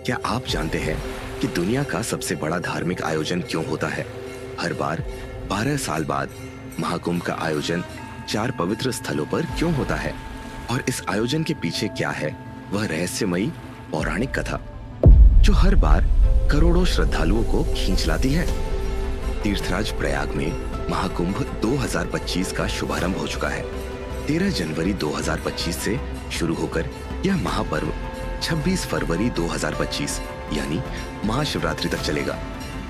क्या आप जानते हैं कि दुनिया का सबसे बड़ा धार्मिक आयोजन क्यों होता है? हर बार 12 साल बाद महाकुंभ का आयोजन 4 पवित्र स्थलों पर क्यों होता है? और इस आयोजन के पीछे क्या है वह रहस्यमयी पौराणिक कथा जो हर बार करोड़ों श्रद्धालुओं को खींच लाती है। तीर्थराज प्रयाग में महाकुंभ 2025 का शुभारंभ हो चुका है। 13 जनवरी 2025 से शुरू होकर यह महापर्व 26 फरवरी 2025 यानी महाशिवरात्रि तक चलेगा।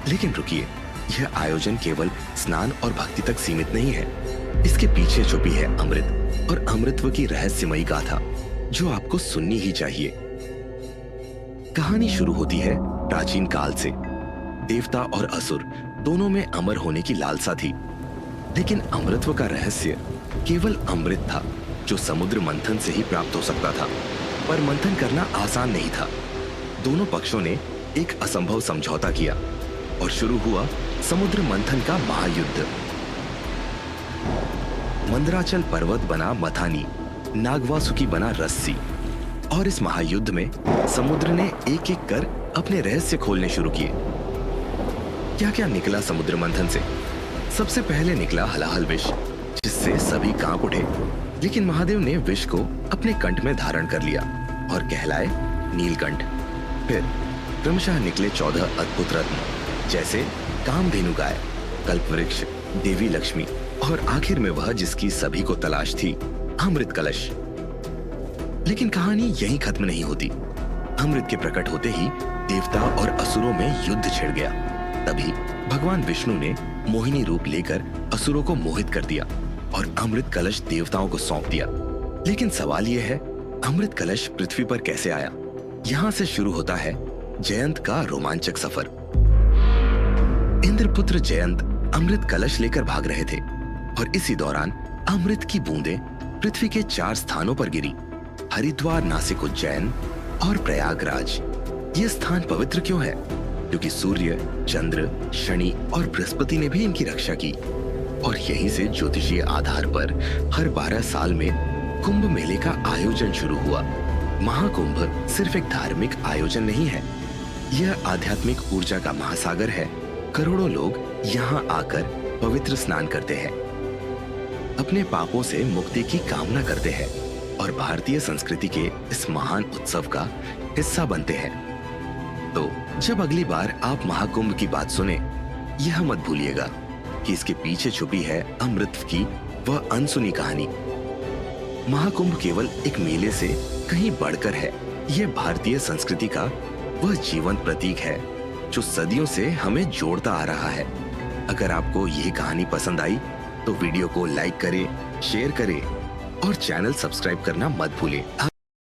लेकिन रुकिए, यह आयोजन केवल स्नान और भक्ति तक सीमित नहीं है। इसके पीछे छुपी है अमृत और अमृतत्व की रहस्यमयी गाथा जो आपको सुननी ही चाहिए। कहानी शुरू होती है प्राचीन काल से। देवता और असुर दोनों में अमर होने की लालसा थी, लेकिन अमृतत्व का रहस्य केवल अमृत था जो समुद्र मंथन से ही प्राप्त हो सकता था। पर मंथन करना आसान नहीं था। दोनों पक्षों ने एक असंभव समझौता किया और शुरू हुआ समुद्र मंथन का महायुद्ध। मंदराचल पर्वत बना मथानी, नागवासुकी बना रस्सी, और इस महायुद्ध में समुद्र ने एक एक कर अपने रहस्य खोलने शुरू किए। क्या क्या निकला समुद्र मंथन से? सबसे पहले निकला हलाहल विष, जिससे सभी कांप उठे। लेकिन महादेव ने विष को अपने कंठ में धारण कर लिया और कहलाए नीलकंठ। फिर क्रमशः निकले 14 अद्भुत रत्न, जैसे कामधेनु गाय, कल्पवृक्ष, देवी लक्ष्मी और आखिर में वह जिसकी सभी को तलाश थी, अमृत कलश। लेकिन कहानी यहीं खत्म नहीं होती। अमृत के प्रकट होते ही देवता और असुरों में युद्ध छिड़ गया। तभी भगवान विष्णु ने मोहिनी रूप लेकर असुरों को मोहित कर दिया और अमृत कलश देवताओं को सौंप दिया। लेकिन सवाल यह है, अमृत कलश पृथ्वी पर कैसे आया? यहाँ से शुरू होता है जयंत का रोमांचक सफर। इंद्रपुत्र जयंत अमृत कलश लेकर भाग रहे थे और इसी दौरान अमृत की बूंदें पृथ्वी के 4 स्थानों पर गिरी: हरिद्वार, नासिक, उज्जैन और प्रयागराज। ये स्थान पवित्र क्यों है? क्योंकि सूर्य, चंद्र, शनि और बृहस्पति ने भी इनकी रक्षा की। और यहीं से ज्योतिषीय आधार पर हर 12 साल में कुंभ मेले का आयोजन शुरू हुआ। महाकुंभ सिर्फ एक धार्मिक आयोजन नहीं है, यह आध्यात्मिक ऊर्जा का महासागर है। करोड़ों लोग यहाँ आकर पवित्र स्नान करते हैं, अपने पापों से मुक्ति की कामना करते हैं और भारतीय संस्कृति के इस महान उत्सव का हिस्सा बनते हैं। तो जब अगली बार आप महाकुंभ की बात सुने, यह मत भूलिएगा कि इसके पीछे छुपी है अमृत की वह अनसुनी कहानी। महाकुंभ केवल एक मेले से कहीं बढ़कर है। यह भारतीय संस्कृति का वह जीवंत प्रतीक है जो सदियों से हमें जोड़ता आ रहा है। अगर आपको यह कहानी पसंद आई तो वीडियो को लाइक करें, शेयर करें और चैनल सब्सक्राइब करना मत भूलें।